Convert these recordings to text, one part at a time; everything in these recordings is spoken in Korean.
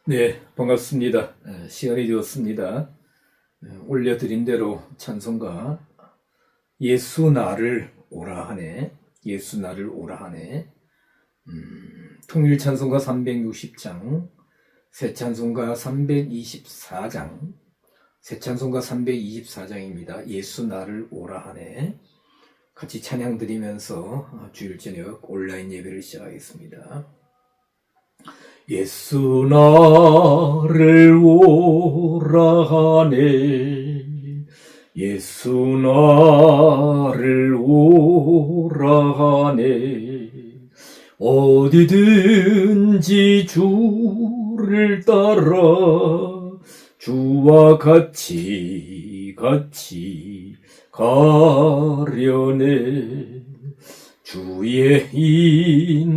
네, 반갑습니다. 시간이 되었습니다. 올려드린 대로 찬송가 예수 나를 오라 하네, 예수 나를 오라 하네. 통일 찬송가 360장, 새 찬송가 324장, 새 찬송가 324장입니다. 예수 나를 오라 하네. 같이 찬양 드리면서 주일 저녁 온라인 예배를 시작하겠습니다. 예수 나를 오라 하네, 예수 나를 오라 하네. 어디든지 주를 따라 주와 같이 가려네. 주의 인도하심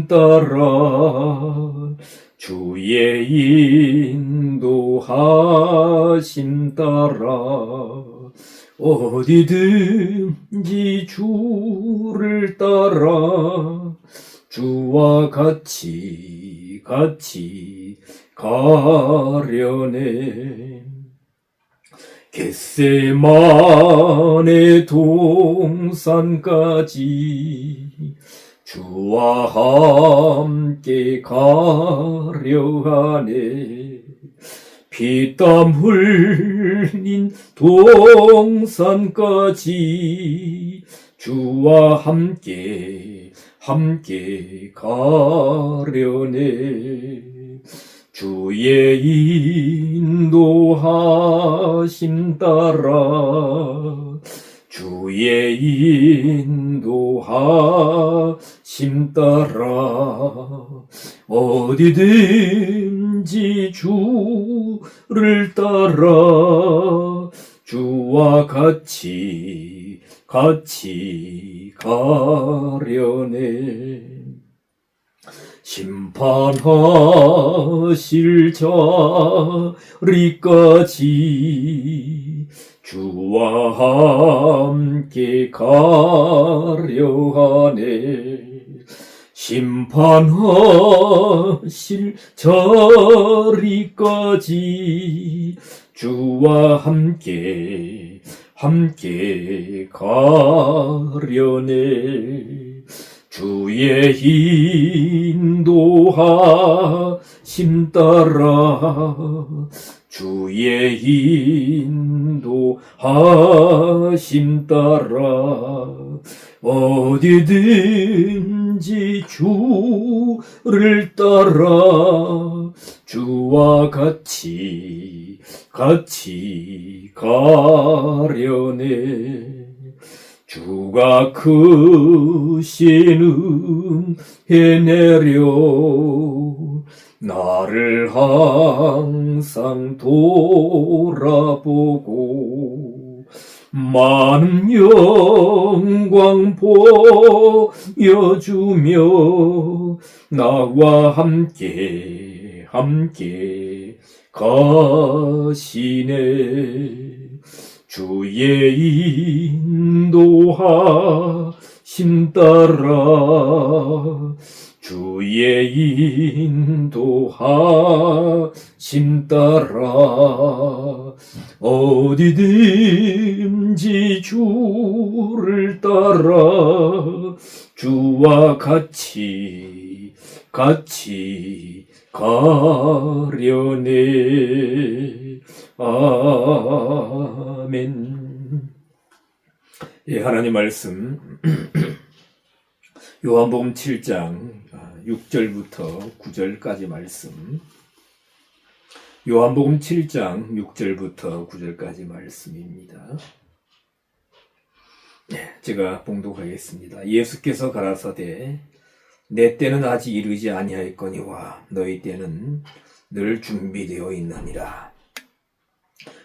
따라, 주의 인도하심 따라, 어디든지 주를 따라 주와 같이 가려네. 겟세마네 동산까지 주와 함께 가려 하네. 피땀 흘린 동산까지 주와 함께 가려네. 주의 인도하심 따라, 주의 인도하심 따라, 어디든지 주를 따라 주와 같이 가려네. 심판하실 자리까지 주와 함께 가려 하네. 심판하실 자리까지 주와 함께 가려네. 주의 인도하심 따라, 주의 인도하심 따라, 어디든지 주를 따라 주와 같이 가려네. 주가 크신 은혜 내려 나를 항상 돌아보고 많은 영광 보여주며 나와 함께 가시네. 주의 인도하심 따라, 주의 인도하심 따라, 어디든지 주를 따라 주와 같이 가려네. 아멘. 예, 하나님 말씀 요한복음 7장 6절부터 9절까지 말씀, 요한복음 7장 6절부터 9절까지 말씀입니다. 제가 봉독하겠습니다. 예수께서 가라사대 내 때는 아직 이르지 아니하였거니와 너희 때는 늘 준비되어 있느니라.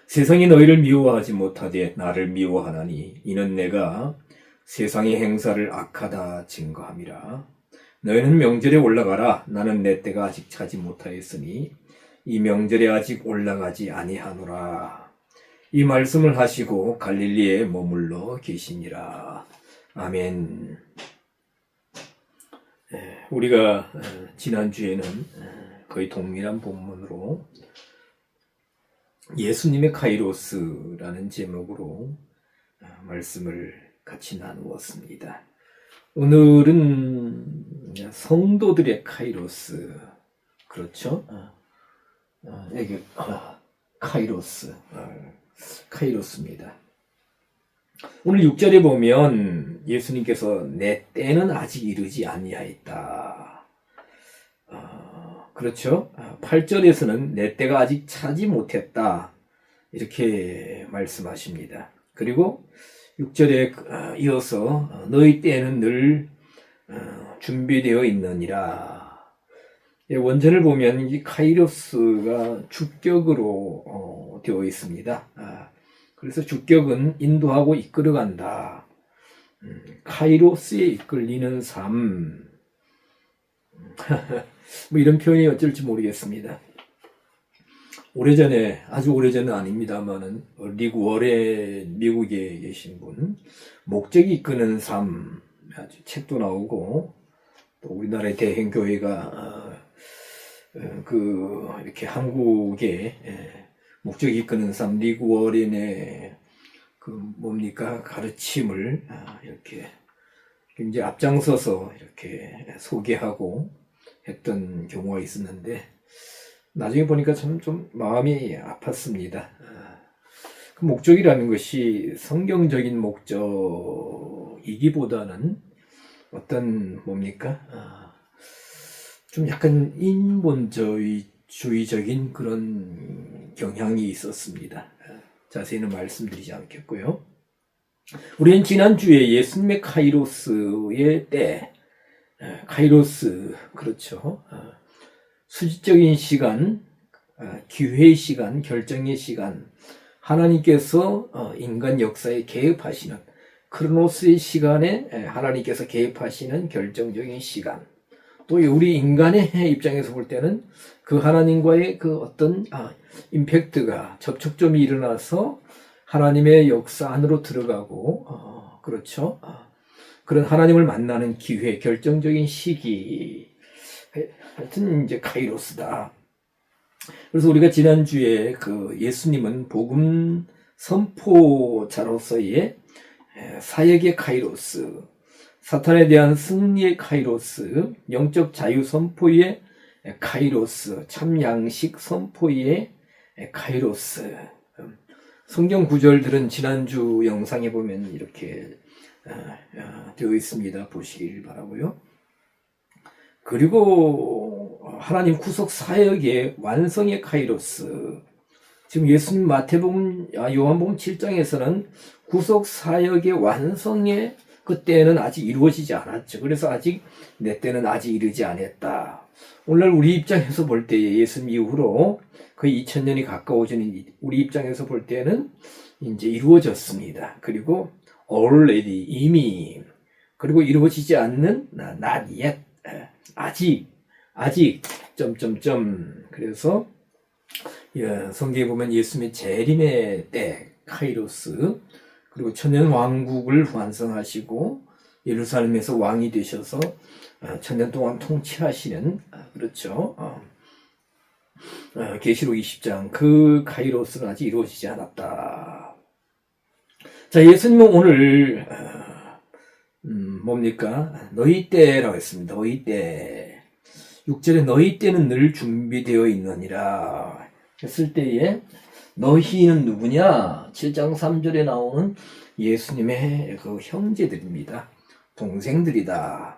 세상이 너희를 미워하지 못하되 나를 미워하나니 이는 내가 세상의 행사를 악하다 증거함이라. 너희는 명절에 올라가라. 나는 내 때가 아직 차지 못하였으니 이 명절에 아직 올라가지 아니하노라. 이 말씀을 하시고 갈릴리에 머물러 계시니라. 아멘. 우리가 지난주에는 거의 동일한 본문으로 예수님의 카이로스라는 제목으로 말씀을 같이 나누었습니다. 오늘은 성도들의 카이로스, 그렇죠? 여기 카이로스입니다. 오늘 6절에 보면 예수님께서 내 때는 아직 이르지 아니하였다. 그렇죠? 8절에서는 내 때가 아직 차지 못했다. 이렇게 말씀하십니다. 그리고 6절에 이어서 너희 때는 늘 준비되어 있느니라. 원전을 보면 이 카이로스가 주격으로 되어 있습니다. 그래서 주격은 인도하고 이끌어간다. 카이로스에 이끌리는 삶. 뭐 이런 표현이 어쩔지 모르겠습니다. 오래전에, 아주 오래전은 아닙니다만은, 릭 워렌, 미국에 계신 분, 목적이 이끄는 삶, 아주 책도 나오고, 또 우리나라의 대행교회가, 이렇게 한국에, 목적이 이끄는 삶, 릭 워렌의, 가르침을, 이렇게, 굉장히 앞장서서 이렇게 소개하고 했던 경우가 있었는데, 나중에 보니까 좀 마음이 아팠습니다. 그 목적이라는 것이 성경적인 목적이기보다는 어떤 좀 약간 인본주의적인 그런 경향이 있었습니다. 자세히는 말씀드리지 않겠고요. 우리는 지난주에 예수님의 카이로스의 때, 카이로스, 그렇죠. 수직적인 시간, 기회의 시간, 결정의 시간, 하나님께서 인간 역사에 개입하시는 크로노스의 시간에 하나님께서 개입하시는 결정적인 시간, 또 우리 인간의 입장에서 볼 때는 그 하나님과의 그 어떤 임팩트가 접촉점이 일어나서 하나님의 역사 안으로 들어가고 그렇죠. 그런 하나님을 만나는 기회, 결정적인 시기, 하여튼 이제 카이로스다. 그래서 우리가 지난주에 예수님은 복음 선포자로서의 사역의 카이로스, 사탄에 대한 승리의 카이로스, 영적 자유 선포의 카이로스, 참 양식 선포의 카이로스. 성경 구절들은 지난주 영상에 보면 이렇게 되어 있습니다. 보시길 바라고요. 그리고 하나님 구속 사역의 완성의 카이로스. 지금 예수님 마태복음, 요한복음 7장에서는 구속 사역의 완성의 그때는 아직 이루어지지 않았죠. 그래서 아직 내 때는 아직 이르지 않았다. 오늘 우리 입장에서 볼 때에 예수님 이후로 거의 2000년이 가까워지는 우리 입장에서 볼 때는 이제 이루어졌습니다. 그리고 already, 이미, 그리고 이루어지지 않는 not yet, 아직, 그래서 성경에 보면 예수님의 재림의 때, 카이로스, 그리고 천년왕국을 완성하시고 예루살렘에서 왕이 되셔서 천년 동안 통치하시는, 그렇죠. 계시록 20장, 그 카이로스는 아직 이루어지지 않았다. 자, 예수님은 오늘 너희 때라고 했습니다. 너희 때. 6절에 너희 때는 늘 준비되어 있느니라 했을 때에 너희는 누구냐? 7장 3절에 나오는 예수님의 그 형제들입니다. 동생들이다.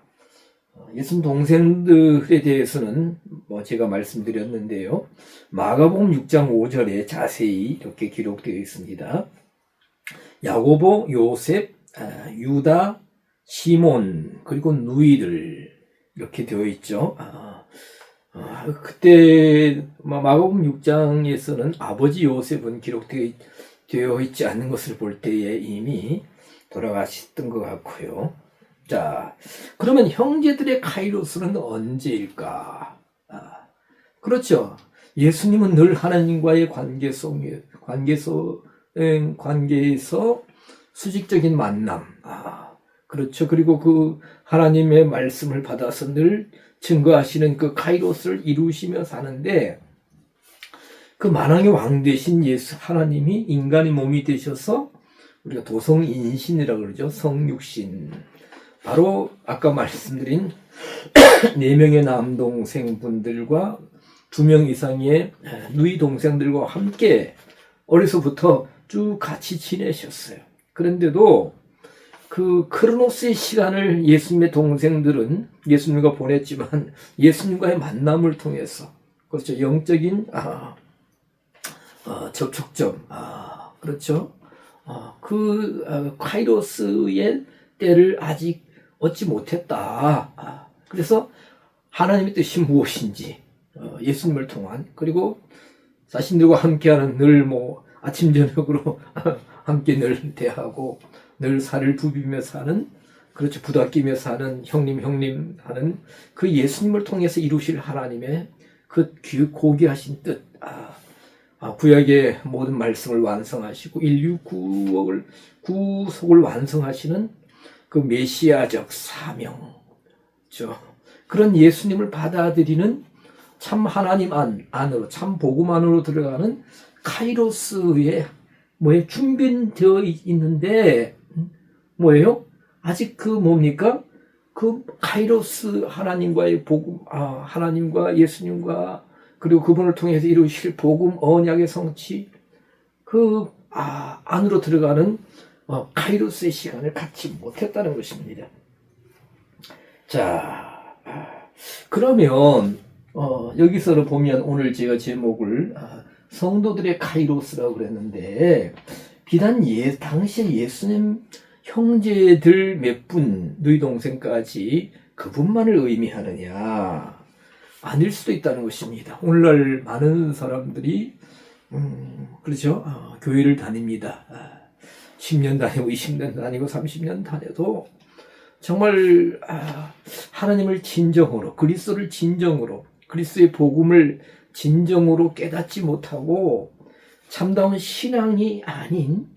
예수님 동생들에 대해서는 제가 말씀드렸는데요. 마가복음 6장 5절에 자세히 이렇게 기록되어 있습니다. 야고보, 요셉, 유다, 시몬, 그리고 누이들 이렇게 되어 있죠. 그때 마가복음 6장에서는 아버지 요셉은 기록되어 있지 않는 것을 볼 때에 이미 돌아가셨던 것 같고요. 자, 그러면 형제들의 카이로스는 언제일까? 그렇죠. 예수님은 늘 하나님과의 관계에서 수직적인 만남, 그렇죠. 그리고 그 하나님의 말씀을 받아서 늘 증거하시는 그 카이로스를 이루시며 사는데, 그 만왕의 왕 되신 예수 하나님이 인간의 몸이 되셔서 우리가 도성인신이라고 그러죠. 성육신. 바로 아까 말씀드린 4명의 남동생분들과 2명 이상의 누이 동생들과 함께 어려서부터 쭉 같이 지내셨어요. 그런데도 그 크로노스의 시간을 예수님의 동생들은 예수님과 보냈지만, 예수님과의 만남을 통해서, 그렇죠, 영적인 접촉점, 그렇죠, 카이로스의 때를 아직 얻지 못했다. 그래서 하나님의 뜻이 무엇인지, 예수님을 통한, 그리고 자신들과 함께하는 늘 아침 저녁으로 함께 늘 대하고 늘 살을 부비며 사는, 그렇죠, 부닥기며 사는 형님 하는 그 예수님을 통해서 이루실 하나님의 그 고귀하신 뜻, 구약의 모든 말씀을 완성하시고 인류 구속을 완성하시는 그 메시아적 사명, 그렇죠, 그런 예수님을 받아들이는 참 하나님 안으로, 참 복음 안으로 들어가는 카이로스의 준비되어 있는데, 뭐예요? 아직 뭡니까? 그 카이로스 하나님과의 복음, 하나님과 예수님과, 그리고 그분을 통해서 이루실 복음 언약의 성취, 안으로 들어가는 카이로스의 시간을 갖지 못했다는 것입니다. 자, 그러면 여기서 보면 오늘 제가 제목을 성도들의 카이로스라고 그랬는데, 비단 당시에 예수님 형제들 몇 분, 누이 동생까지 그분만을 의미하느냐? 아닐 수도 있다는 것입니다. 오늘날 많은 사람들이 그렇죠, 교회를 다닙니다. 10년 다니고 20년 다니고 30년 다녀도 정말 하나님을 진정으로, 그리스도를 진정으로, 그리스도의 복음을 진정으로 깨닫지 못하고 참다운 신앙인이 아닌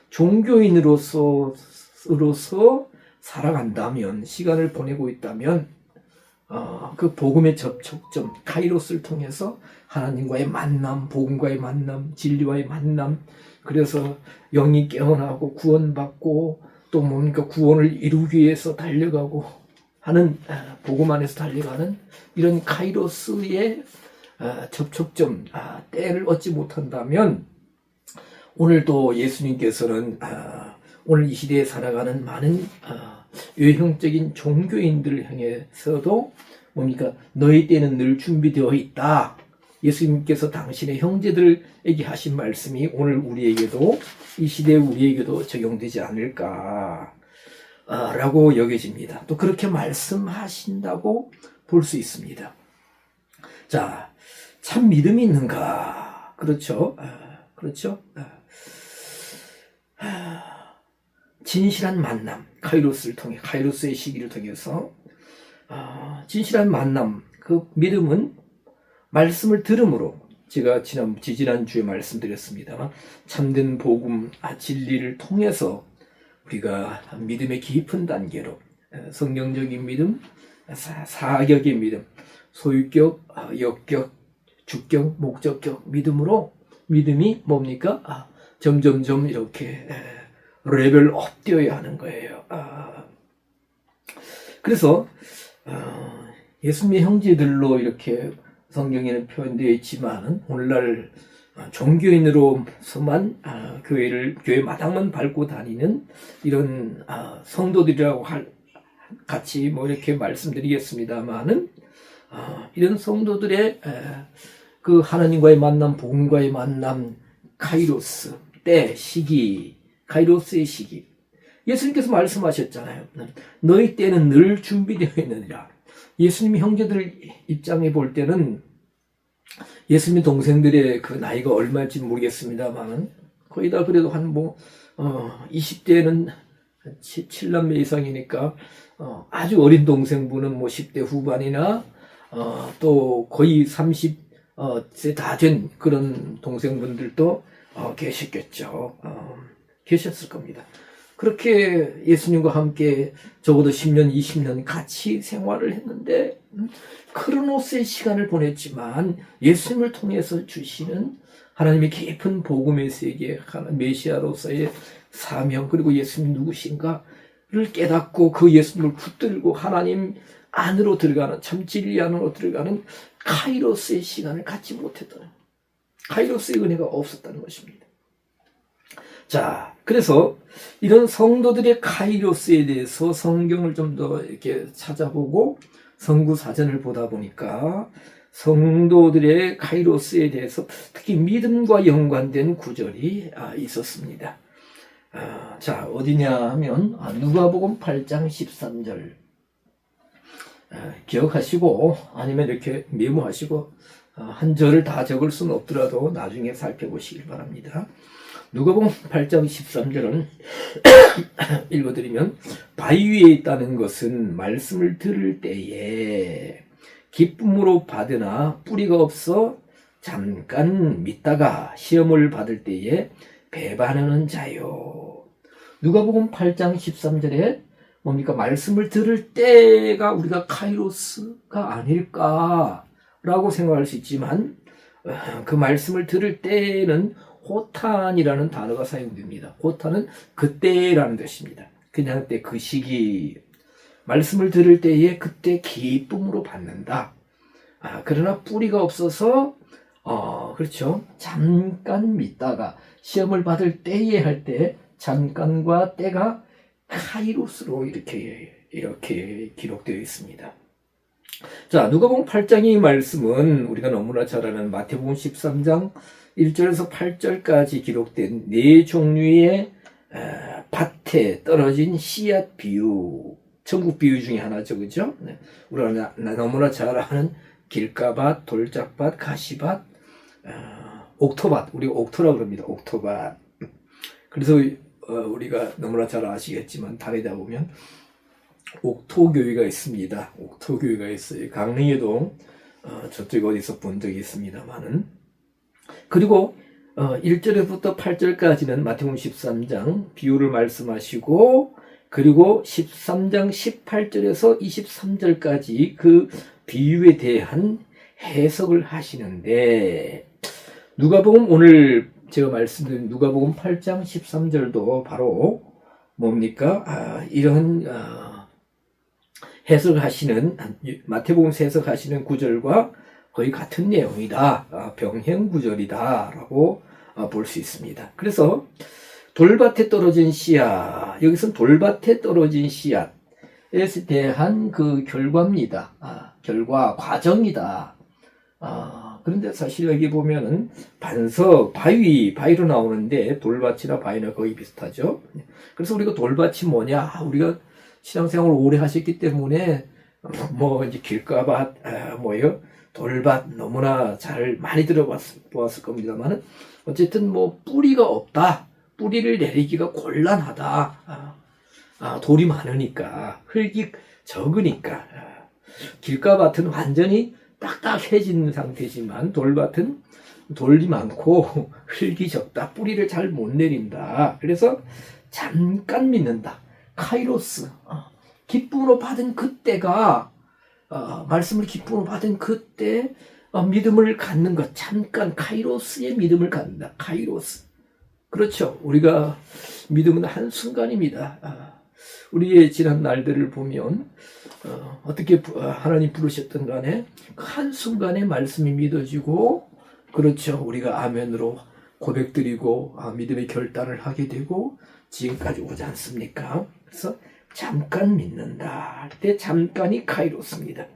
종교인으로서 살아간다면, 시간을 보내고 있다면, 그 복음의 접촉점, 카이로스를 통해서 하나님과의 만남, 복음과의 만남, 진리와의 만남, 그래서 영이 깨어나고 구원받고 또 구원을 이루기 위해서 달려가고 하는, 복음 안에서 달려가는 이런 카이로스의 접촉점, 때를 얻지 못한다면, 오늘도 예수님께서는 오늘 이 시대에 살아가는 많은 외형적인 종교인들을 향해서도 너희 때는 늘 준비되어 있다. 예수님께서 당신의 형제들에게 하신 말씀이 오늘 우리에게도, 이 시대의 우리에게도 적용되지 않을까 라고 여겨집니다. 또 그렇게 말씀하신다고 볼 수 있습니다. 자, 참 믿음이 있는가? 그렇죠. 그렇죠. 진실한 만남, 카이로스의 시기를 통해서 진실한 만남, 그 믿음은 말씀을 들음으로, 제가 지지난주에 말씀드렸습니다만, 참된 복음, 진리를 통해서 우리가 믿음의 깊은 단계로 성경적인 믿음, 사격의 믿음, 소유격, 역격, 주격, 목적격 믿음으로, 믿음이 뭡니까? 점점점 이렇게 레벨업 되어야 하는 거예요. 그래서 예수님의 형제들로 이렇게 성경에는 표현되어 있지만, 오늘날 종교인으로서만 교회 마당만 밟고 다니는 이런 성도들이라고 같이 이렇게 말씀드리겠습니다만은, 이런 성도들의 그 하나님과의 만남, 복음과의 만남, 카이로스 때, 시기, 카이로스의 시기, 예수님께서 말씀하셨잖아요. 너희 때는 늘 준비되어 있느니라. 예수님 형제들 입장에 볼 때는, 예수님 동생들의 그 나이가 얼마인지 모르겠습니다만, 거의 다 그래도 20대는 7남매 이상이니까, 아주 어린 동생분은 10대 후반이나, 또 거의 30세 다 된 그런 동생분들도 계셨겠죠. 계셨을 겁니다. 그렇게 예수님과 함께 적어도 10년, 20년 같이 생활을 했는데 크로노스의 시간을 보냈지만 예수님을 통해서 주시는 하나님의 깊은 복음의 세계, 메시아로서의 사명, 그리고 예수님 누구신가를 깨닫고 그 예수님을 붙들고 하나님 안으로 들어가는, 참 진리 안으로 들어가는 카이로스의 시간을 갖지 못했다는, 카이로스의 은혜가 없었다는 것입니다. 자, 그래서 이런 성도들의 카이로스에 대해서 성경을 좀 더 이렇게 찾아보고 성구사전을 보다 보니까 성도들의 카이로스에 대해서 특히 믿음과 연관된 구절이 있었습니다. 자, 어디냐 하면 누가복음 8장 13절 기억하시고 아니면 이렇게 메모하시고 한 절을 다 적을 수는 없더라도 나중에 살펴보시길 바랍니다. 누가복음 8장 13절은 읽어드리면 바위 위에 있다는 것은 말씀을 들을 때에 기쁨으로 받으나 뿌리가 없어 잠깐 믿다가 시험을 받을 때에 배반하는 자요. 누가복음 8장 13절에 뭡니까? 말씀을 들을 때가 우리가 카이로스가 아닐까라고 생각할 수 있지만 그 말씀을 들을 때는 호탄이라는 단어가 사용됩니다. 호탄은 그때라는 뜻입니다. 그냥 때, 그 시기, 말씀을 들을 때에 그때 기쁨으로 받는다. 그러나 뿌리가 없어서 그렇죠. 잠깐 믿다가 시험을 받을 때에 할 때 잠깐과 때가 카이로스로 이렇게 기록되어 있습니다. 자, 누가복음 8장의 말씀은 우리가 너무나 잘 아는 마태복음 13장 1절에서 8절까지 기록된 네 종류의 밭에 떨어진 씨앗 비유, 천국 비유 중에 하나죠, 그죠? 네. 우리가 너무나 잘 아는 길가밭, 돌짝밭, 가시밭, 옥토밭, 우리가 옥토라고 그럽니다. 옥토밭. 그래서 우리가 너무나 잘 아시겠지만 다니다 보면 옥토교회가 있습니다. 옥토교회가 있어요. 강릉에도 저쪽 어디서 본 적이 있습니다만은. 그리고 1절부터 8절까지는 마태복음 13장 비유를 말씀하시고, 그리고 13장 18절에서 23절까지 그 비유에 대한 해석을 하시는데, 누가복음, 오늘 제가 말씀드린 누가복음 8장 13절도 바로 뭡니까? 이런 해석을 하시는, 마태복음에서 해석하시는 구절과 거의 같은 내용이다. 병행 구절이다. 라고 볼 수 있습니다. 그래서 돌밭에 떨어진 씨앗, 여기서는 돌밭에 떨어진 씨앗에 대한 그 결과입니다. 결과, 과정이다. 그런데 사실 여기 보면은 반석, 바위로 나오는데 돌밭이나 바위나 거의 비슷하죠. 그래서 우리가 돌밭이 뭐냐? 우리가 신앙생활을 오래 하셨기 때문에 이제 길가밭, 돌밭 너무나 잘 많이 들어보았을 겁니다만은 어쨌든 뿌리가 없다. 뿌리를 내리기가 곤란하다. 돌이 많으니까, 흙이 적으니까. 길가밭은 완전히 딱딱해진 상태지만 돌밭은 돌이 많고 흙이 적다. 뿌리를 잘 못 내린다. 그래서 잠깐 믿는다. 카이로스. 기쁨으로 받은 그때가 말씀을 기쁨으로 받은 그때 믿음을 갖는 것, 잠깐 카이로스의 믿음을 갖는다. 카이로스. 그렇죠. 우리가 믿음은 한순간입니다. 우리의 지난 날들을 보면 어떻게 하나님 부르셨던 간에 그 한순간에 말씀이 믿어지고, 그렇죠. 우리가 아멘으로 고백드리고 믿음의 결단을 하게 되고 지금까지 오지 않습니까? 그래서 잠깐 믿는다 할 때 잠깐이 카이로스입니다.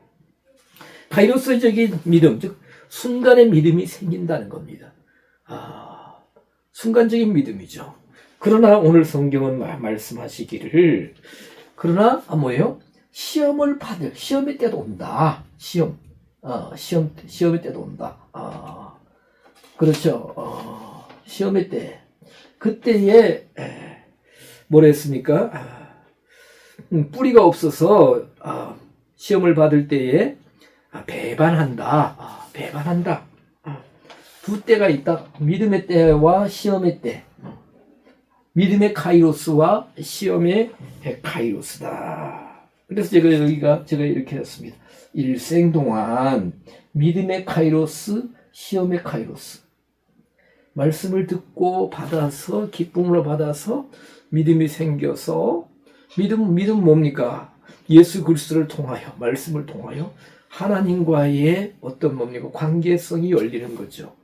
카이로스적인 믿음, 즉 순간의 믿음이 생긴다는 겁니다. 순간적인 믿음이죠. 그러나 오늘 성경은 말씀하시기를, 그러나 시험의 때도 온다. 시험의 때도 온다. 그렇죠. 시험의 때, 그때에 뭐라 했습니까? 뿌리가 없어서 시험을 받을 때에 배반한다. 배반한다. 두 때가 있다. 믿음의 때와 시험의 때. 믿음의 카이로스와 시험의 카이로스다. 그래서 제가 이렇게 했습니다. 일생 동안 믿음의 카이로스, 시험의 카이로스. 말씀을 듣고 받아서 기쁨으로 받아서 믿음이 생겨서 믿음 뭡니까? 예수 그리스도를 통하여 말씀을 통하여 하나님과의 어떤 뭡니까? 관계성이 열리는 거죠.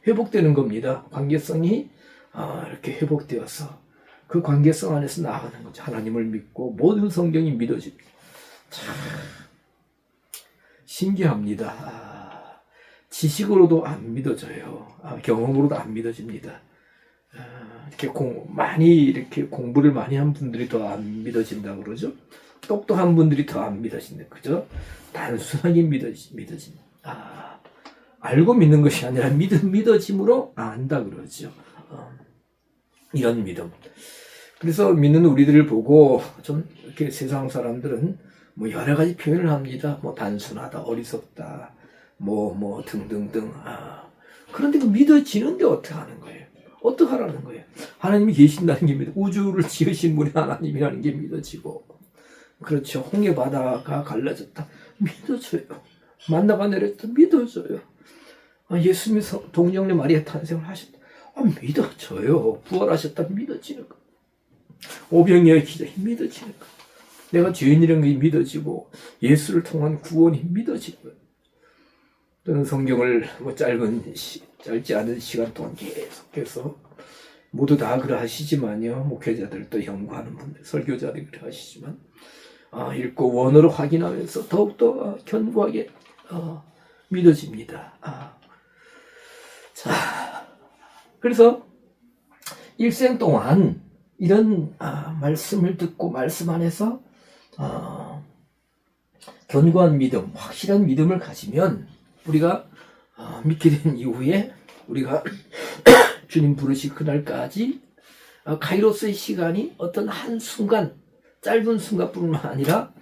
회복되는 겁니다. 관계성이 이렇게 회복되어서 그 관계성 안에서 나아가는 거죠. 하나님을 믿고 모든 성경이 믿어집니다. 참 신기합니다. 지식으로도 안 믿어져요. 경험으로도 안 믿어집니다. 이렇게 이렇게 공부를 많이 한 분들이 더 안 믿어진다 그러죠. 똑똑한 분들이 더 안 믿어진다. 그죠? 단순하게 믿어진다. 알고 믿는 것이 아니라 믿어짐으로 안다 그러죠. 이런 믿음. 그래서 믿는 우리들을 보고 좀 이렇게 세상 사람들은 뭐 여러 가지 표현을 합니다. 뭐 단순하다, 어리석다, 뭐 등등등. 그런데 그 믿어지는데 어떻게 하는 거예요? 어떻게 하라는 거예요? 하나님이 계신다는 게 믿어. 우주를 지으신 분이 하나님이라는 게 믿어지고. 그렇죠. 홍해 바다가 갈라졌다. 믿어져요. 만나가 내렸다. 믿어져요. 예수님이 동정녀 마리아 탄생을 하셨다. 믿어져요. 부활하셨다. 믿어지는 거. 오병이어의 기적이 믿어지는 거. 내가 죄인이라는 게 믿어지고 예수를 통한 구원이 믿어지는 거예요. 저는 성경을 짧지 않은 시간 동안 계속해서 모두 다 그래 하시지만요. 목회자들도 연구하는 분들, 설교자들이 그래 하시지만 읽고 원어로 확인하면서 더욱더 견고하게 믿어집니다. 자, 그래서 일생 동안 이런 말씀을 듣고 말씀 안에서 견고한 믿음, 확실한 믿음을 가지면 우리가 믿게 된 이후에 우리가 주님 부르시 그날까지 카이로스의 시간이 어떤 한 순간, 짧은 순간뿐만 아니라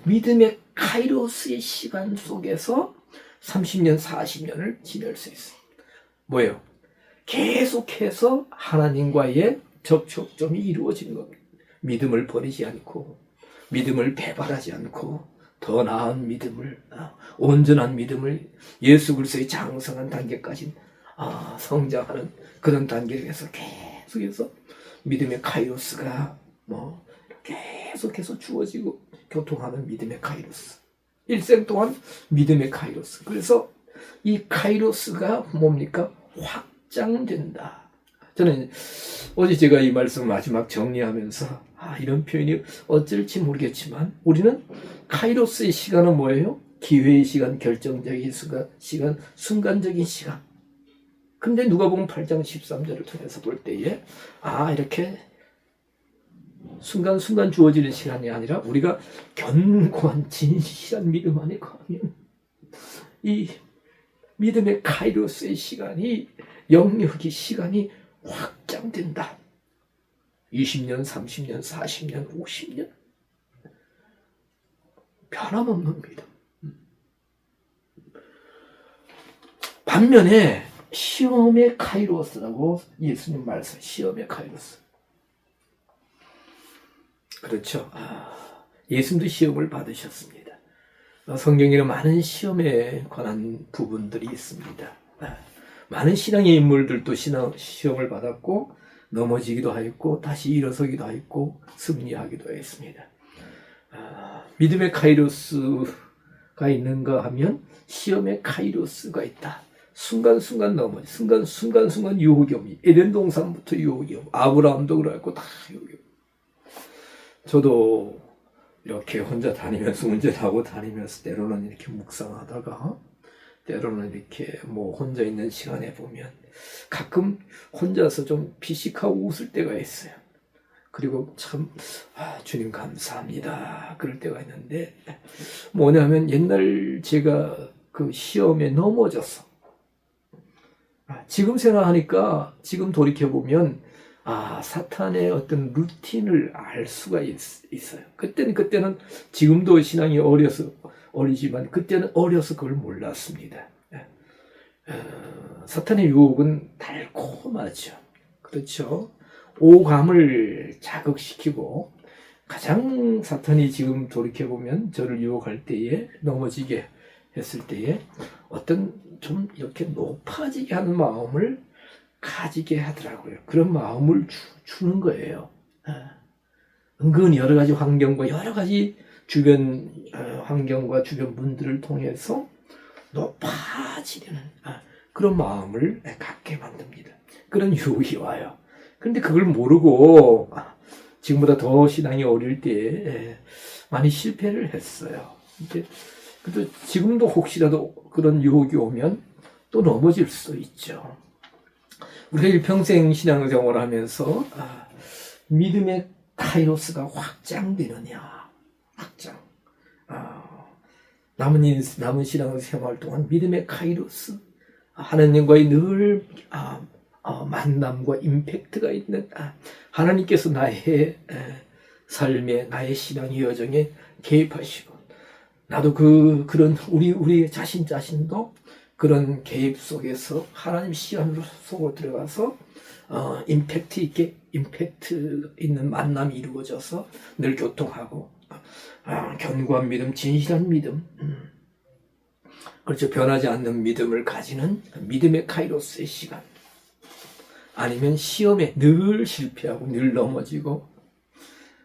믿음의 카이로스의 시간 속에서 30년, 40년을 지낼 수 있습니다. 뭐예요? 계속해서 하나님과의 접촉점이 이루어지는 겁니다. 믿음을 버리지 않고, 믿음을 배반하지 않고, 더 나은 믿음을, 온전한 믿음을 예수 그리스도의 장성한 단계까지 성장하는 그런 단계에서 계속해서 믿음의 카이로스가 계속해서 주어지고 교통하는 믿음의 카이로스. 일생 동안 믿음의 카이로스. 그래서 이 카이로스가 뭡니까? 확장된다. 저는 어제 제가 이 말씀 마지막 정리하면서 이런 표현이 어쩔지 모르겠지만 우리는 카이로스의 시간은 뭐예요? 기회의 시간, 결정적인 시간, 순간적인 시간. 근데 누가복음 8장 13절을 통해서 볼 때에 이렇게 순간순간 주어지는 시간이 아니라 우리가 견고한 진실한 믿음 안에 거하면 이 믿음의 카이로스의 시간이 영역이 시간이 확장된다. 20년, 30년, 40년, 50년 변함없는 믿음. 반면에 시험의 카이로스라고 예수님 말씀, 시험의 카이로스. 그렇죠. 예수님도 시험을 받으셨습니다. 성경에는 많은 시험에 관한 부분들이 있습니다. 많은 신앙의 인물들도 시험을 받았고 넘어지기도 하였고 다시 일어서기도 하였고 승리하기도 했습니다. 믿음의 카이로스가 있는가 하면 시험의 카이로스가 있다. 순간순간 넘어지, 순간순간 유혹이 옵니다. 에덴 동산부터 유혹이 오고 아브라함도 그랬고 다 유혹이 오고. 저도 이렇게 혼자 다니면서 운전하고 다니면서 때로는 이렇게 묵상하다가 때로는 이렇게 혼자 있는 시간에 보면 가끔 혼자서 좀 피식하고 웃을 때가 있어요. 그리고 참 주님 감사합니다 그럴 때가 있는데 뭐냐면 옛날 제가 그 시험에 넘어져서 지금 생각하니까 지금 돌이켜보면 사탄의 어떤 루틴을 알 수가 있어요. 그때는 지금도 신앙이 어리지만 그때는 어려서 그걸 몰랐습니다. 사탄의 유혹은 달콤하죠. 그렇죠. 오감을 자극시키고 가장 사탄이 지금 돌이켜보면 저를 유혹할 때에 넘어지게 했을 때에 어떤 좀 이렇게 높아지게 하는 마음을 가지게 하더라고요. 그런 마음을 주는 거예요. 은근 여러 가지 환경과 여러 가지 주변 환경과 주변 분들을 통해서 높아지려는 그런 마음을 갖게 만듭니다. 그런 유혹이 와요. 그런데 그걸 모르고 지금보다 더 신앙이 어릴 때 많이 실패를 했어요. 이제 그래도 지금도 혹시라도 그런 유혹이 오면 또 넘어질 수 있죠. 우리가 일평생 신앙생활을 하면서 믿음의 카이로스가 확장되느냐, 확장. 남은 신앙생활 동안 믿음의 카이로스, 하나님과의 늘 만남과 임팩트가 있는 하나님께서 나의 삶에, 나의 신앙의 여정에 개입하시고, 나도 그런 우리 자신도 그런 개입 속에서 하나님 시간 속으로 들어가서 임팩트 있는 만남이 이루어져서 늘 교통하고 견고한 믿음, 진실한 믿음, 그렇죠. 변하지 않는 믿음을 가지는 믿음의 카이로스의 시간. 아니면 시험에 늘 실패하고 늘 넘어지고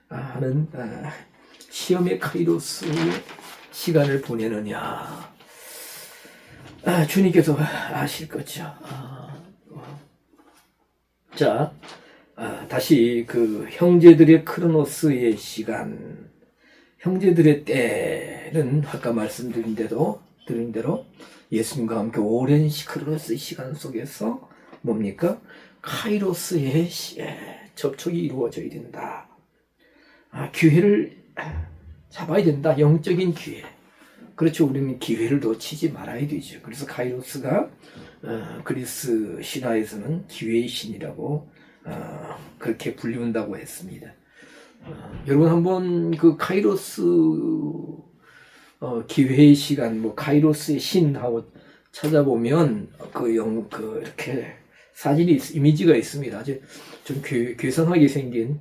하는 시험의 카이로스의 시간을 보내느냐. 주님께서 아실 거죠. 자, 다시 그 형제들의 크로노스의 시간, 형제들의 때는 아까 말씀드린 대로 예수님과 함께 오랜 크로노스의 시간 속에서 뭡니까? 카이로스의 접촉이 이루어져야 된다. 기회를 잡아야 된다. 영적인 기회. 그렇죠. 우리는 기회를 놓치지 말아야 되죠. 그래서 카이로스가 그리스 신화에서는 기회의 신이라고 그렇게 불리운다고 했습니다. 여러분 한번 그 카이로스 기회의 시간, 뭐 카이로스의 신하고 찾아보면 이렇게 사진이 이미지가 있습니다. 아주 좀 괴상하게 생긴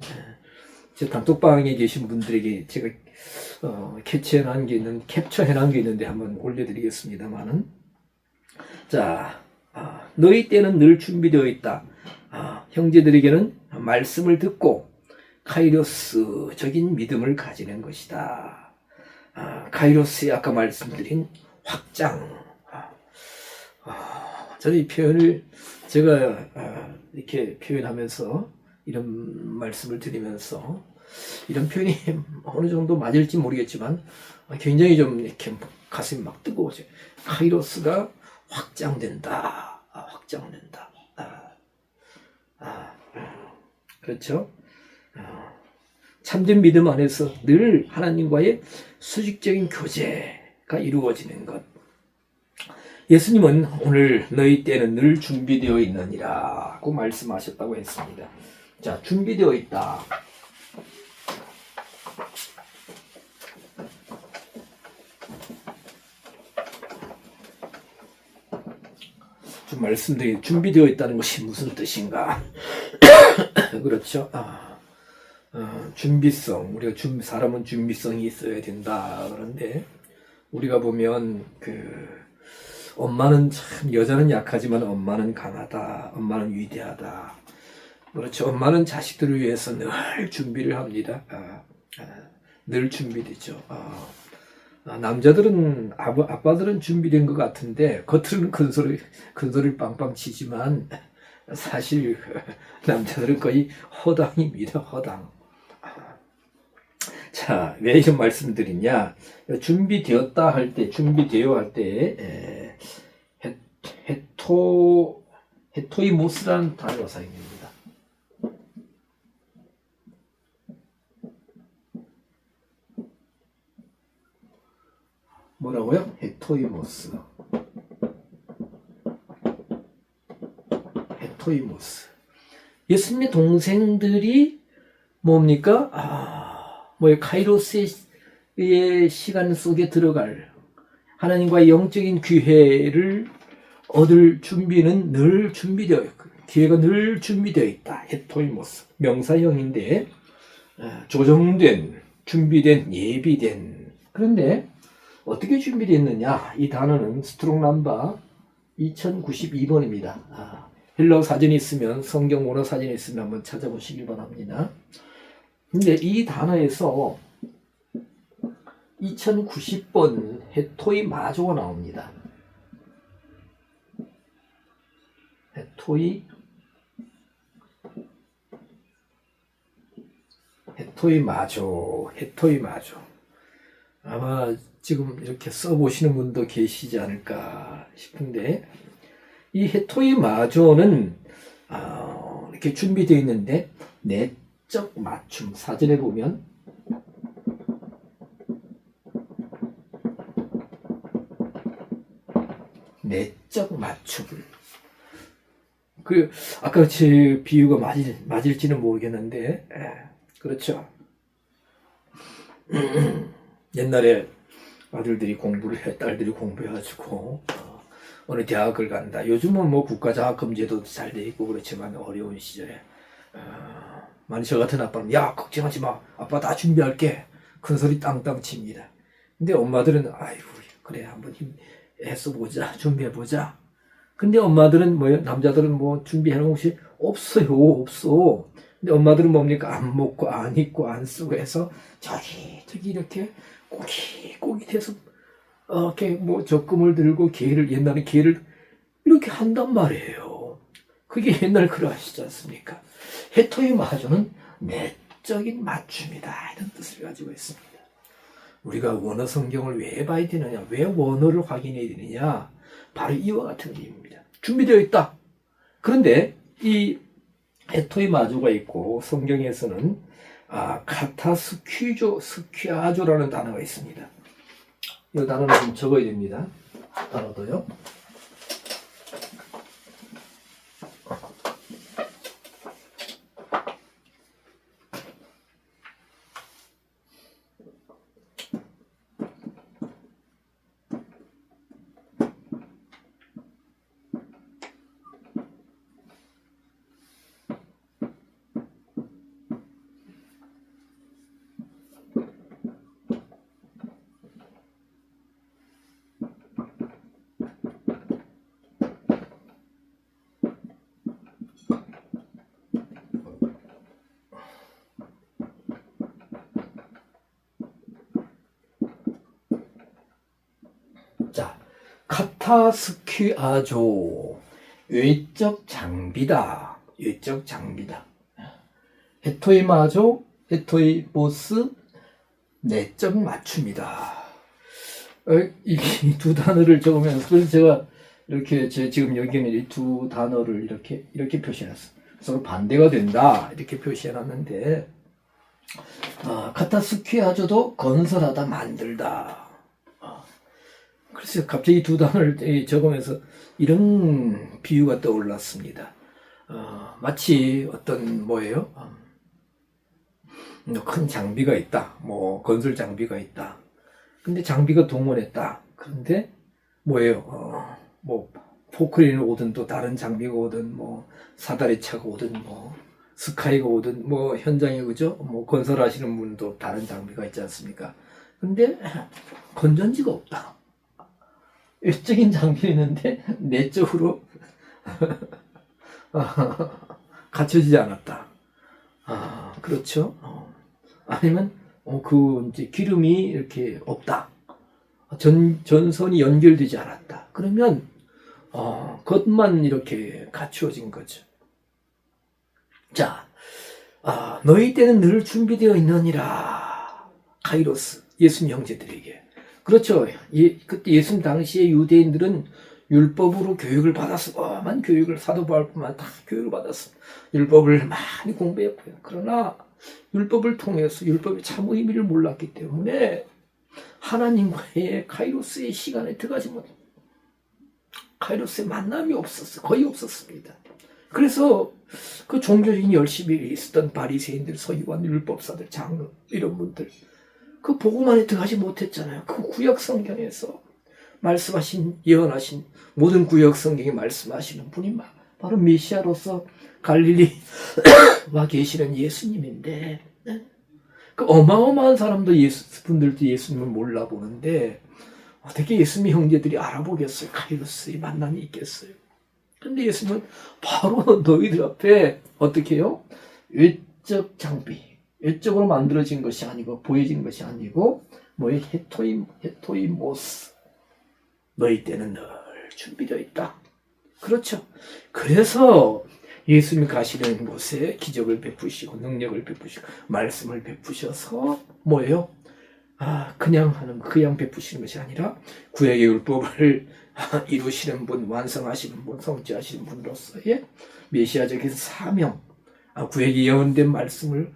제 단톡방에 계신 분들에게 제가 캡처해놓은 게 있는데 한번 올려드리겠습니다만은, 자, 너희 때는 늘 준비되어 있다. 형제들에게는 말씀을 듣고 카이로스적인 믿음을 가지는 것이다. 카이로스의 아까 말씀드린 확장. 저는 이 표현을 제가 이렇게 표현하면서 이런 말씀을 드리면서 이런 표현이 어느 정도 맞을지 모르겠지만 굉장히 좀 이렇게 가슴이 막 뜨거워져. 카이로스가 확장된다. 확장된다. 그렇죠? 참된 믿음 안에서 늘 하나님과의 수직적인 교제가 이루어지는 것. 예수님은 오늘 너희 때는 늘 준비되어 있느니라고 말씀하셨다고 했습니다. 자, 준비되어 있다. 좀 말씀드린 준비되어 있다는 것이 무슨 뜻인가? 그렇죠. 준비성. 우리가 사람은 준비성이 있어야 된다. 그런데 우리가 보면 엄마는 참 여자는 약하지만 엄마는 강하다. 엄마는 위대하다. 그렇죠. 엄마는 자식들을 위해서 늘 준비를 합니다. 늘 준비되죠. 남자들은 아빠들은 준비된 것 같은데 겉으로는 큰 소리 빵빵 치지만 사실 남자들은 거의 허당입니다. 허당. 자, 왜 이런 말씀드리냐? 준비되었다 할 때, 준비되어 할 때 헤토이모스라는 단어가 사용됩니다. 뭐라고요? 헤토이모스. 예수님의 동생들이 뭡니까? 카이로스의 시간 속에 들어갈 하나님과의 영적인 기회를 얻을 준비는 늘 준비되어 있거든요. 기회가 늘 준비되어 있다. 헤토이모스. 명사형인데 조정된, 준비된, 예비된. 그런데 어떻게 준비됐느냐? 이 단어는 스트롱 넘버 2092번입니다. 헬러 사전이 있으면, 성경 원어 사전이 있으면 한번 찾아보시길 바랍니다. 근데 이 단어에서 2090번 헤토이 마조가 나옵니다. 헤토이 마조. 아마 지금 이렇게 써보시는 분도 계시지 않을까 싶은데, 이 헤토이 마조는 이렇게 준비되어 있는데 내적 맞춤, 사전에 보면 내적 맞춤. 아까 제 비유가 맞을지는 모르겠는데, 그렇죠. 옛날에 아들들이 공부를 해, 딸들이 공부해가지고 어느 대학을 간다. 요즘은 뭐 국가장학금제도 잘 돼 있고 그렇지만 어려운 시절에 만약 저 같은 아빠는 야 걱정하지 마, 아빠 다 준비할게, 큰 소리 땅땅 칩니다. 근데 엄마들은 아이고 그래 한번 힘써 보자, 준비해 보자. 근데 엄마들은 뭐요? 남자들은 뭐 준비해놓은 것이 없어. 근데 엄마들은 뭡니까? 안 먹고 안 입고 안 쓰고 해서 저기 이렇게 꼬깃꼬깃해서 이렇게 뭐 적금을 들고 옛날에 기회를 이렇게 한단 말이에요. 그게 옛날 그러하시지 않습니까? 헤토이 마조는 내적인 맞춤이다, 이런 뜻을 가지고 있습니다. 우리가 원어 성경을 왜 봐야 되느냐? 왜 원어를 확인해야 되느냐? 바로 이와 같은 이유입니다. 준비되어 있다. 그런데 이 헤토이 마조가 있고, 성경에서는 스퀴아조라는 단어가 있습니다. 이 단어는 좀 적어야 됩니다. 단어도요. 자, 카타스퀴아조, 외적 장비다. 헤토이 마조, 헤토이 보스, 내적 맞춤이다. 이 두 단어를 적으면서, 그래서 제가 이렇게 지금 여기는 이 두 단어를 이렇게 표시해놨어요. 서로 반대가 된다, 이렇게 표시해놨는데, 카타스퀴아조도 건설하다, 만들다. 그래서 갑자기 두 단어를 적으면서 이런 비유가 떠올랐습니다. 마치 어떤 큰 장비가 있다. 건설 장비가 있다. 근데 장비가 동원했다. 그런데 포크레인이 오든 또 다른 장비가 오든 사다리차가 오든 스카이가 오든 현장에 그죠? 건설하시는 분도 다른 장비가 있지 않습니까? 근데 건전지가 없다. 외적인 장비는 있는데 내적으로 갖춰지지 않았다. 그렇죠. 아니면 이제 기름이 이렇게 없다. 전선이 연결되지 않았다. 그러면 겉만 이렇게 갖추어진 거죠. 자, 너희 때는 늘 준비되어 있느니라. 카이로스, 예수님 형제들에게. 그렇죠. 그때 예수님 당시에 유대인들은 율법으로 교육을 받았어. 사도 바울뿐만 다 교육을 받았어. 율법을 많이 공부했고요. 그러나 율법을 통해서 율법의 참 의미를 몰랐기 때문에 하나님과의 카이로스의 시간에 들어가지 못했어요. 카이로스의 만남이 거의 없었습니다. 그래서 그 종교적인 열심히 있었던 바리새인들, 서기관, 율법사들, 장로 이런 분들 그 복음 안에 들어가지 못했잖아요. 그 구약 성경에서 말씀하신, 예언하신 모든 구약 성경에 말씀하시는 분이 바로 메시아로서 갈릴리 와 계시는 예수님인데, 그 어마어마한 사람도 분들도 예수님을 몰라보는데 어떻게 예수님의 형제들이 알아보겠어요? 카이로스의 만남이 있겠어요? 근데 예수님은 바로 너희들 앞에 어떻게 해요? 외적 장비, 외적으로 만들어진 것이 아니고 보여진 것이 아니고 뭐의 헤토이모스, 너희 때는 늘 준비되어 있다. 그렇죠. 그래서 예수님이 가시는 곳에 기적을 베푸시고 능력을 베푸시고 말씀을 베푸셔서 뭐예요? 그냥 베푸시는 것이 아니라 구약의 율법을 이루시는 분, 완성하시는 분, 성취하시는 분으로서의 메시아적인 사명, 구약의 예언된 말씀을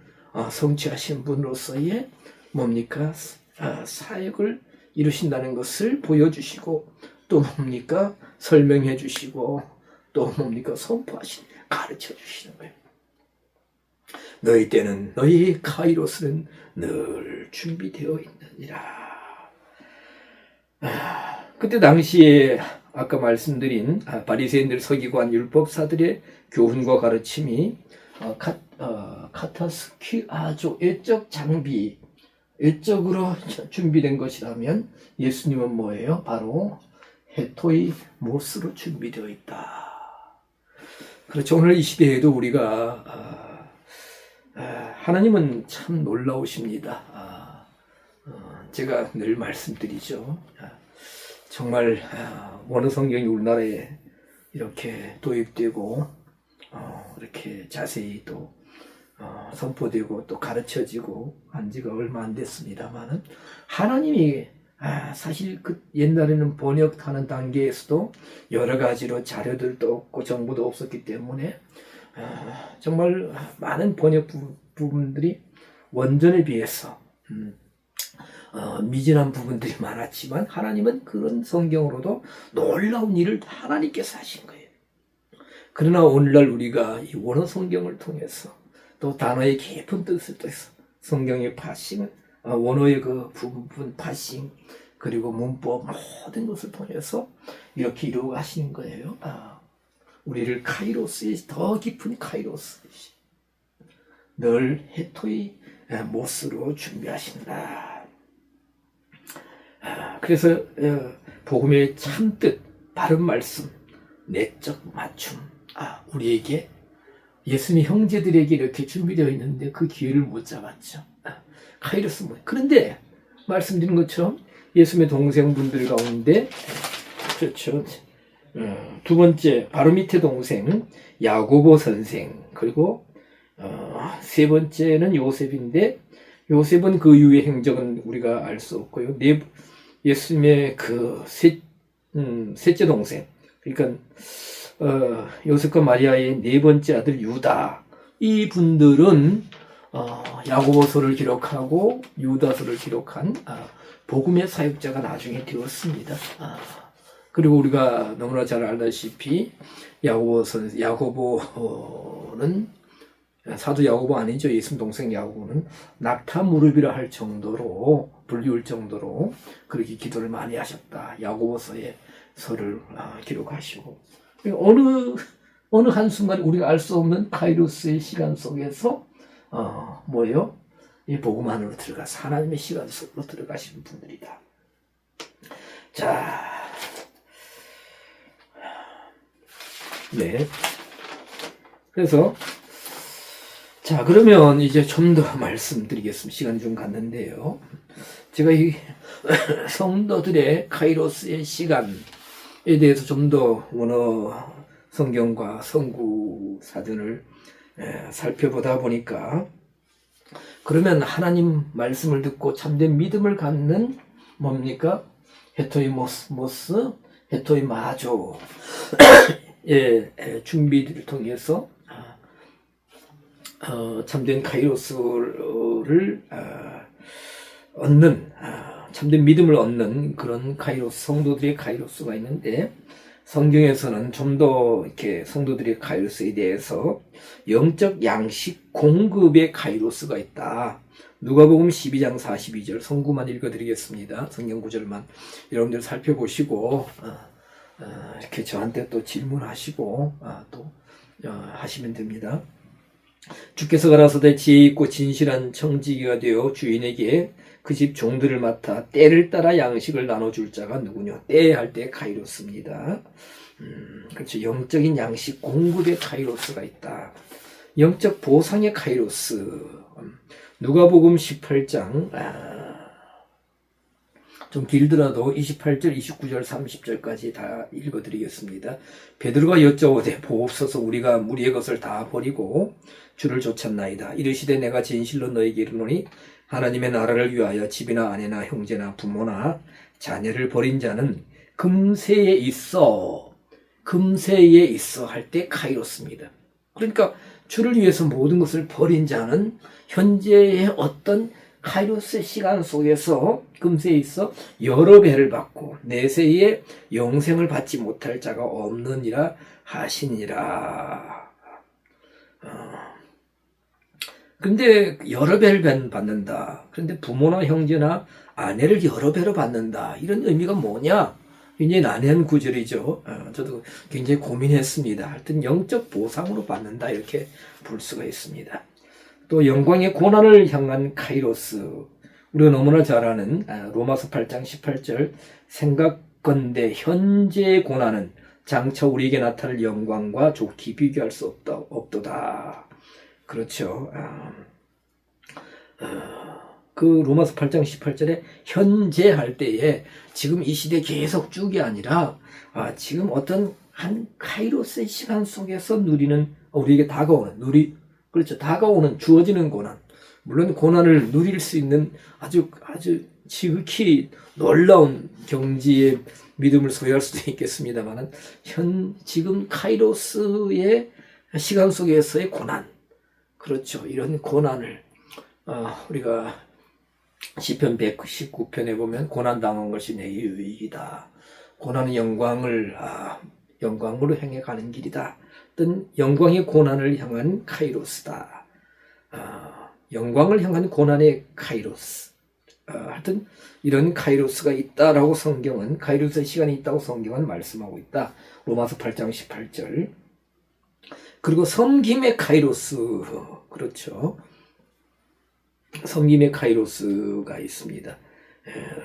성취하시는 분으로서의 뭡니까? 사역을 이루신다는 것을 보여주시고 또 뭡니까? 설명해 주시고 또 뭡니까? 가르쳐 주시는 거예요. 너희 때는, 너희 카이로스는 늘 준비되어 있느니라. 그때 당시에 아까 말씀드린 바리새인들, 서기관, 율법사들의 교훈과 가르침이 카타스키 아주 외적 장비, 외적으로 준비된 것이라면 예수님은 뭐예요? 바로 헤토이 모스로 준비되어 있다. 그렇죠. 오늘 이 시대에도 우리가 하나님은 참 놀라우십니다. 제가 늘 말씀드리죠. 정말 원어 성경이 우리나라에 이렇게 도입되고 이렇게 자세히 또 선포되고 또 가르쳐지고 한 지가 얼마 안 됐습니다만은 하나님이 사실 그 옛날에는 번역하는 단계에서도 여러 가지로 자료들도 없고 정보도 없었기 때문에 정말 많은 번역 부분들이 원전에 비해서 미진한 부분들이 많았지만 하나님은 그런 성경으로도 놀라운 일을 하나님께서 하신 거예요. 그러나 오늘날 우리가 이 원어 성경을 통해서 또 단어의 깊은 뜻을 통해서 성경의 파싱, 원어의 그 부분 파싱, 그리고 문법 모든 것을 통해서 이렇게 이루어 가시는 거예요. 우리를 카이로스의 더 깊은 카이로스, 늘 헤토이 모스로 준비하신다. 그래서 복음의 참뜻, 바른 말씀, 내적 맞춤, 우리에게 예수님의 형제들에게 이렇게 준비되어 있는데 그 기회를 못 잡았죠. 카이로스 뭐. 그런데 말씀드린 것처럼 예수님의 동생분들 가운데 그렇죠. 두 번째 바로 밑에 동생 야고보 선생, 그리고 세 번째는 요셉인데 요셉은 그 이후의 행적은 우리가 알 수 없고요. 예수님의 그 셋째 동생, 그러니까 요셉과 마리아의 네 번째 아들 유다, 이 분들은 야고보서를 기록하고 유다서를 기록한 복음의 사역자가 나중에 되었습니다. 그리고 우리가 너무나 잘 알다시피 야고보는 사도 야고보 아니죠. 예수님 동생 야고보는 낙타 무릎이라 할 정도로, 불리울 정도로 그렇게 기도를 많이 하셨다. 야고보서의 서를 기록하시고, 어느 한순간 우리가 알 수 없는 카이로스의 시간 속에서 뭐예요? 이 복음 안으로 들어가서 하나님의 시간 속으로 들어가시는 분들이다. 자, 네. 그래서 자, 그러면 이제 좀 더 말씀드리겠습니다. 시간이 좀 갔는데요. 제가 이 성도들의 카이로스의 시간에 대해서 좀 더 원어 성경과 성구 사전을 살펴보다 보니까, 그러면 하나님 말씀을 듣고 참된 믿음을 갖는 뭡니까? 헤토이모스, 헤토이마조 준비를 통해서 참된 카이로스를 얻는, 참된 믿음을 얻는 그런 카이로스, 성도들의 카이로스가 있는데, 성경에서는 좀 더 이렇게 성도들의 카이로스에 대해서 영적 양식 공급의 카이로스가 있다. 누가복음 12장 42절 성구만 읽어드리겠습니다. 성경 구절만 여러분들 살펴보시고 이렇게 저한테 또 질문하시고 또 하시면 됩니다. 주께서 가라사대 지혜 있고 진실한 청지기가 되어 주인에게 그 집 종들을 맡아 때를 따라 양식을 나눠줄 자가 누구냐. 때 할 때 카이로스입니다. 그렇죠. 영적인 양식 공급의 카이로스가 있다. 영적 보상의 카이로스. 누가복음 18장 좀 길더라도 28절, 29절, 30절까지 다 읽어드리겠습니다. 베드로가 여쭤오되 보옵소서 우리가 무리의 것을 다 버리고 주를 쫓았나이다. 이르시되 내가 진실로 너희에게 이르노니 하나님의 나라를 위하여 집이나 아내나 형제나 부모나 자녀를 버린 자는 금세에 있어 할 때 카이로스입니다. 그러니까 주를 위해서 모든 것을 버린 자는 현재의 어떤 카이로스 시간 속에서 금세에 있어 여러 배를 받고 내세에 영생을 받지 못할 자가 없느니라 하시니라. 근데 여러 배를 받는다. 그런데 부모나 형제나 아내를 여러 배로 받는다. 이런 의미가 뭐냐? 굉장히 난해한 구절이죠. 저도 굉장히 고민했습니다. 하여튼 영적 보상으로 받는다 이렇게 볼 수가 있습니다. 또 영광의 고난을 향한 카이로스. 우리가 너무나 잘 아는 로마서 8장 18절 생각건대 현재의 고난은 장차 우리에게 나타날 영광과 좋게 비교할 수 없도다. 그렇죠. 그 로마서 8장 18절에 현재 할 때에 지금 이 시대 계속 쭉이 아니라 지금 어떤 한 카이로스의 시간 속에서 누리는 우리에게 다가오는 그렇죠. 다가오는 주어지는 고난. 물론 고난을 누릴 수 있는 아주 지극히 놀라운 경지의 믿음을 소유할 수도 있겠습니다만은 지금 카이로스의 시간 속에서의 고난. 그렇죠. 이런 고난을 우리가 시편 119편에 보면 고난 당한 것이 내 유익이다. 고난은 영광으로 향해 가는 길이다. 어떤 영광의 고난을 향한 카이로스다. 영광을 향한 고난의 카이로스. 하여튼 이런 카이로스가 있다라고 성경은 카이로스의 시간이 있다고 성경은 말씀하고 있다. 로마서 8장 18절. 그리고 섬김의 카이로스. 그렇죠. 섬김의 카이로스가 있습니다.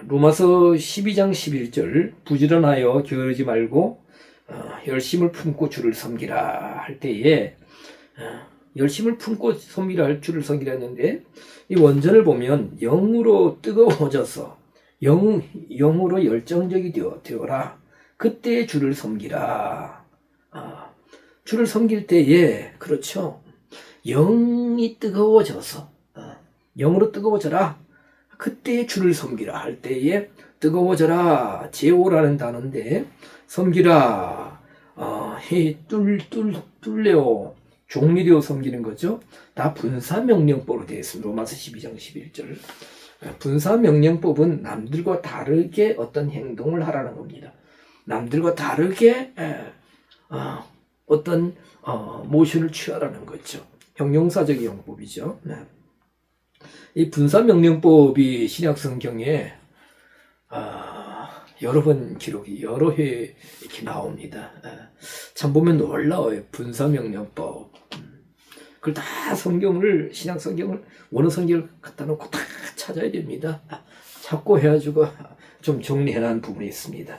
로마서 12장 11절 부지런하여 게으르지 말고 열심을 품고 주를 섬기라 할 때에 열심을 품고 섬기라 할 주를 섬기라 했는데 이 원전을 보면 영으로 뜨거워져서 영으로 열정적이 되어라. 그때 주를 섬기라. 주를 섬길 때에 그렇죠. 영이 뜨거워져서 영으로 뜨거워져라. 그때 주를 섬기라 할 때에 뜨거워져라. 제오라는 단어인데 섬기라. 뚫레오 종리되어 섬기는 거죠. 다 분사명령법으로 되어 있습니다. 로마서 12장 11절. 분사명령법은 남들과 다르게 어떤 행동을 하라는 겁니다. 남들과 다르게 어떤 모션을 취하라는 거죠. 형용사적 용법이죠. 이 분사명령법이 신약성경에 여러 번 기록이 여러 회 이렇게 나옵니다. 참 보면 놀라워요. 분사명령법. 그걸 다 신약성경을 원어 성경을 갖다 놓고 다 찾아야 됩니다. 찾고 해가지고 좀 정리해놓은 부분이 있습니다.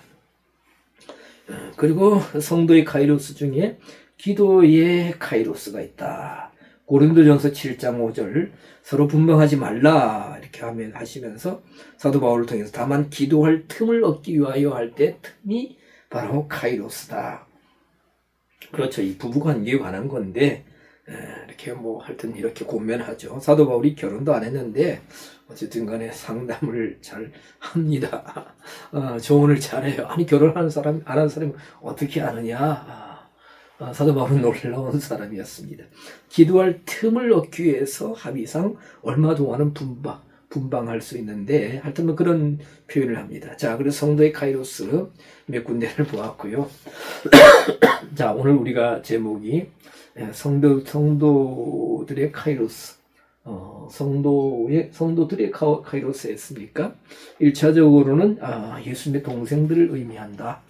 그리고 성도의 카이로스 중에 기도의 카이로스가 있다. 고린도전서 7장 5절 서로 분방하지 말라 이렇게 하시면서 사도 바울을 통해서 다만 기도할 틈을 얻기 위하여 할 때 틈이 바로 카이로스다. 그렇죠. 이 부부관계에 관한 건데 이렇게 하여튼 이렇게 고면하죠. 사도 바울이 결혼도 안 했는데 어쨌든 간에 상담을 잘 합니다. 조언을 잘해요. 아니 결혼하는 사람 안 하는 사람이 어떻게 아느냐. 사도 바울은 놀라운 사람이었습니다. 기도할 틈을 얻기 위해서 합의상 얼마 동안은 분방할 수 있는데 하여튼 그런 표현을 합니다. 자, 그래서 성도의 카이로스 몇 군데를 보았고요. 자, 오늘 우리가 제목이 성도들의 카이로스, 성도들의 카이로스 했습니까? 1차적으로는 예수님의 동생들을 의미한다.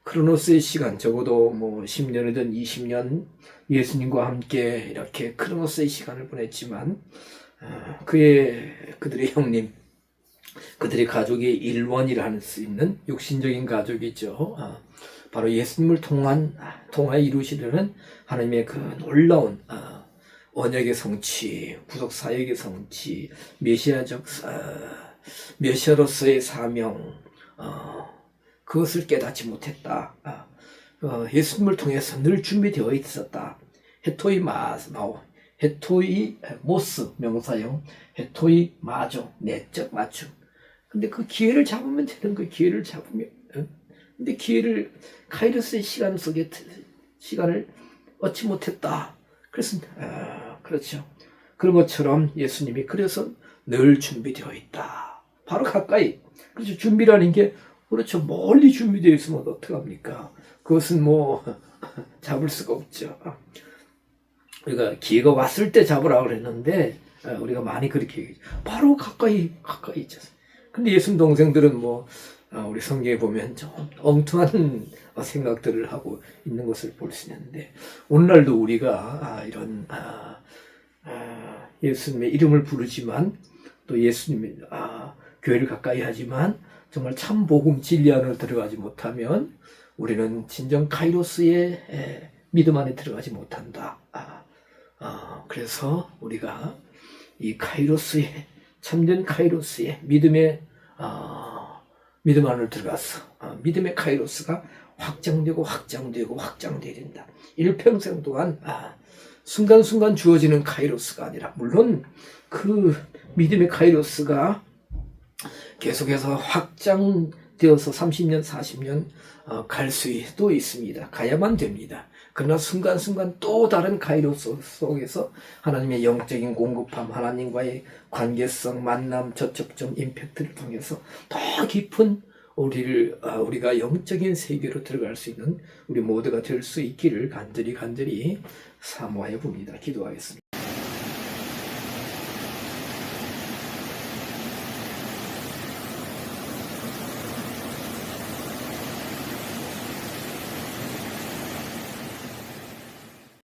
크로노스의 시간, 적어도 뭐 10년이든 20년 예수님과 함께 이렇게 크로노스의 시간을 보냈지만 그들의 형님, 그들의 가족의 일원이라 할 수 있는 육신적인 가족이죠. 바로 예수님을 통하여 이루시려는 하나님의 그 놀라운 언약의 성취, 구속 사역의 성취, 메시아로서의 사명, 그것을 깨닫지 못했다. 예수님을 통해서 늘 준비되어 있었다. 헤토이 모스 명사형, 헤토이 마종, 내적 맞춤. 근데 그 기회를 잡으면 되는 거예요. 기회를 잡으면. 근데 카이로스의 시간 속에 시간을 얻지 못했다. 그래서 그렇죠. 그런 것처럼 예수님이 그래서 늘 준비되어 있다. 바로 가까이. 그렇죠. 준비라는 게 그렇죠. 멀리 준비되어 있으면 어떡합니까? 그것은 뭐 잡을 수가 없죠. 우리가 기회가 왔을 때 잡으라고 그랬는데 우리가 많이 그렇게 얘기하죠. 바로 가까이 있죠. 근데 예수님 동생들은 뭐 우리 성경에 보면 좀 엉뚱한 생각들을 하고 있는 것을 볼 수 있는데 오늘날도 우리가 이런 예수님의 이름을 부르지만 또 예수님의 교회를 가까이 하지만 정말 참 복음 진리 안으로 들어가지 못하면 우리는 진정 카이로스의 믿음 안에 들어가지 못한다. 그래서 우리가 이 카이로스의 참된 카이로스의 믿음 안으로 들어가서 믿음의 카이로스가 확장되어야 된다. 일평생 동안 순간순간 주어지는 카이로스가 아니라 물론 그 믿음의 카이로스가 계속해서 확장되어서 30년, 40년 갈 수도 있습니다. 가야만 됩니다. 그러나 순간순간 또 다른 카이로스 속에서 하나님의 영적인 공급함, 하나님과의 관계성, 만남, 접촉점, 임팩트를 통해서 더 깊은 우리가 영적인 세계로 들어갈 수 있는 우리 모두가 될 수 있기를 간절히 사모하여 봅니다. 기도하겠습니다.